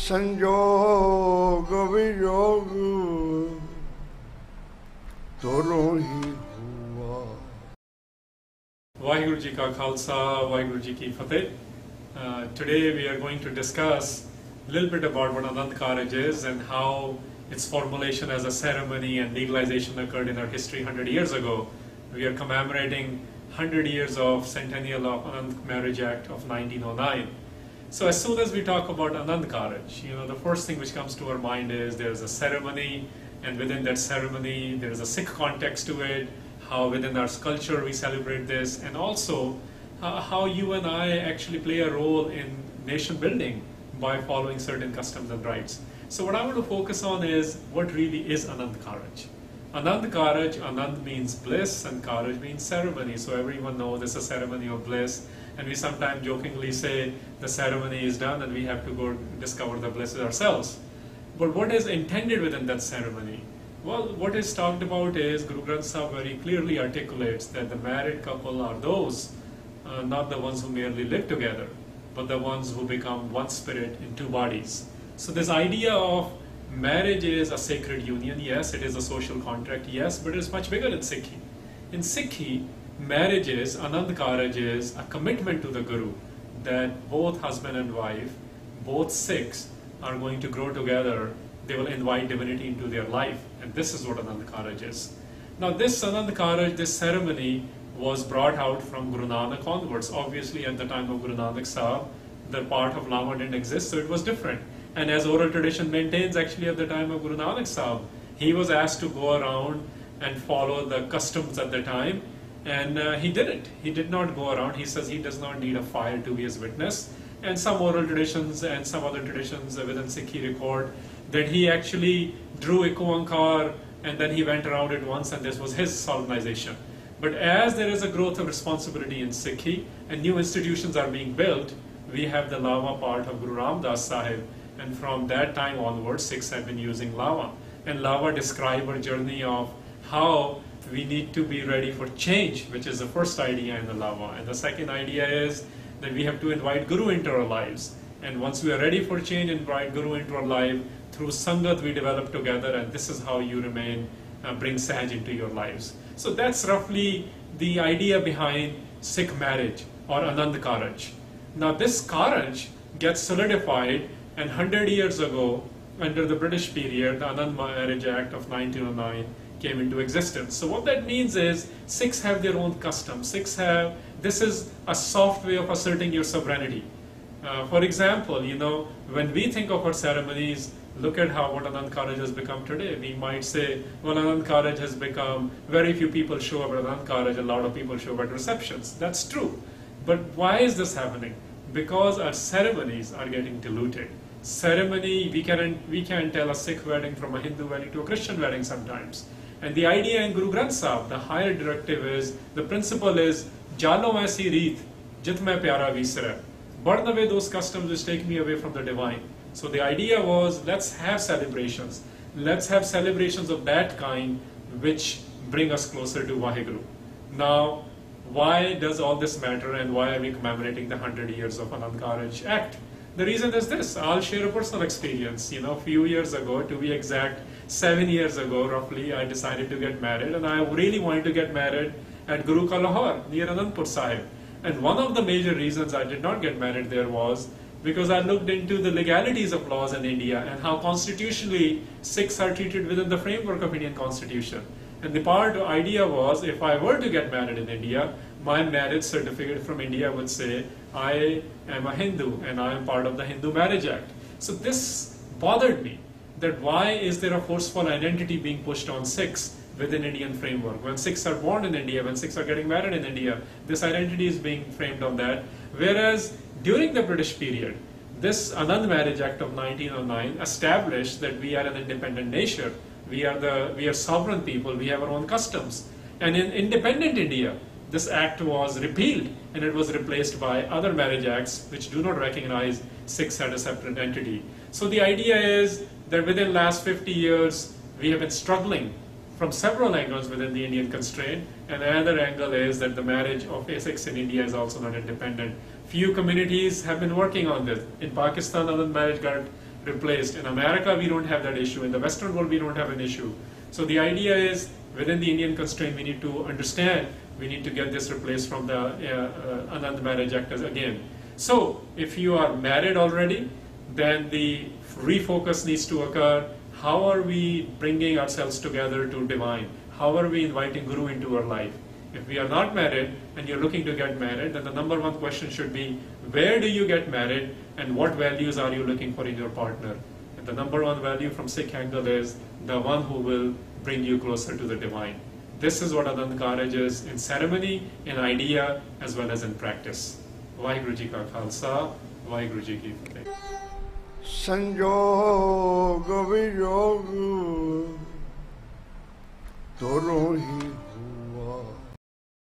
संजोग वियोग दोनों ही हुआ। Vaheguru Ji Ka Khalsa, Vaheguru Ji Ki Fateh. Today we are going to discuss a little bit about what Anand Karaj is and how its formulation as a ceremony and legalization occurred in our history 100 years ago. We are commemorating 100 years of centennial of Anand Marriage Act of 1909. So as soon as we talk about Anand Karaj, the first thing which comes to our mind is there is a ceremony, and within that ceremony there is a Sikh context to it, how within our culture we celebrate this, and also how you and I actually play a role in nation building by following certain customs and rites. So what I want to focus on is what really is Anand Karaj. Anand Karaj, Anand means bliss and Karaj means ceremony. So everyone knows it's a ceremony of bliss, and we sometimes jokingly say the ceremony is done and we have to go discover the bliss ourselves. But what is intended within that ceremony? Well, what is talked about is Guru Granth Sahib very clearly articulates that the married couple are those, not the ones who merely live together, but the ones who become one spirit in two bodies. So this idea of marriage is a sacred union, yes, it is a social contract, yes, but it is much bigger in Sikhi. In Sikhi, marriage is, Anand Karaj is a commitment to the Guru that both husband and wife, both Sikhs are going to grow together. They will invite divinity into their life, and this is what Anand Karaj is. Now this Anand Karaj, this ceremony was brought out from Guru Nanak onwards. Obviously at the time of Guru Nanak Sahib, the part of Lama didn't exist, so it was different. And as oral tradition maintains, actually at the time of Guru Nanak Sahib, he was asked to go around and follow the customs at the time, and he didn't. He did not go around. He says he does not need a fire to be his witness. And some oral traditions and some other traditions within Sikhi record that he actually drew Ek Oankar and then he went around it once, and this was his solemnization. But as there is a growth of responsibility in Sikhi and new institutions are being built, we have the Lava part of Guru Ram Das Sahib, and from that time onwards Sikhs have been using Lava. And Lava describe our journey of how we need to be ready for change, which is the first idea in the Lava. And the second idea is that we have to invite Guru into our lives. And once we are ready for change, invite Guru into our life. Through Sangat we develop together, and this is how you bring Sahaj into your lives. So that's roughly the idea behind Sikh marriage or Anand Karaj. Now this Karaj gets solidified, and 100 years ago, under the British period, the Anand Marriage Act of 1909 came into existence. So what that means is Sikhs have their own customs. This is a soft way of asserting your sovereignty. For example, when we think of our ceremonies, look at what Anand Karaj has become today. We might say, well, Anand Karaj has become, very few people show up at Anand Karaj, a lot of people show up at receptions. That's true. But why is this happening? Because our ceremonies are getting diluted. Ceremony, we can tell a Sikh wedding from a Hindu wedding to a Christian wedding sometimes. And the idea in Guru Granth Sahib, the higher directive is, the principle is, Jalo aisi reet, jit mein pyara visra. Burn away those customs which take me away from the divine. So the idea was, let's have celebrations. Let's have celebrations of that kind which bring us closer to Vaheguru. Now, why does all this matter, and why are we commemorating the 100 years of Anand Karaj Act? The reason is this. I'll share a personal experience. A few years ago, to be exact, 7 years ago roughly, I decided to get married, and I really wanted to get married at Guru Ka Lahore, near Anandpur Sahib. And one of the major reasons I did not get married there was because I looked into the legalities of laws in India and how constitutionally Sikhs are treated within the framework of Indian Constitution. And the idea was, if I were to get married in India, my marriage certificate from India would say, I am a Hindu and I am part of the Hindu Marriage Act. So this bothered me, that why is there a forceful identity being pushed on Sikhs within Indian framework? When Sikhs are born in India, when Sikhs are getting married in India, this identity is being framed on that. Whereas during the British period, this Anand Marriage Act of 1909 established that we are an independent nation. We are sovereign people, we have our own customs. And in independent India, this act was repealed and it was replaced by other marriage acts which do not recognize Sikhs as a separate entity. So the idea is that within the last 50 years, we have been struggling from several angles within the Indian constraint, and another angle is that the marriage of Sikhs in India is also not independent. Few communities have been working on this. In Pakistan, Anand marriage got replaced. In America, we don't have that issue. In the Western world, we don't have an issue. So the idea is, within the Indian constraint, we need to understand, we need to get this replaced from the Anand Marriage Act again. So if you are married already, then the refocus needs to occur. How are we bringing ourselves together to divine? How are we inviting Guru into our life? If we are not married and you're looking to get married, then the number one question should be, where do you get married and what values are you looking for in your partner? And the number one value from Sikh angle is the one who will bring you closer to the divine. This is what Anand Karaj is in ceremony, in idea, as well as in practice. Vaheguru Ji Ka Khalsa, Vaheguru Ji Ki Fateh. संजोग वियोग दोनों ही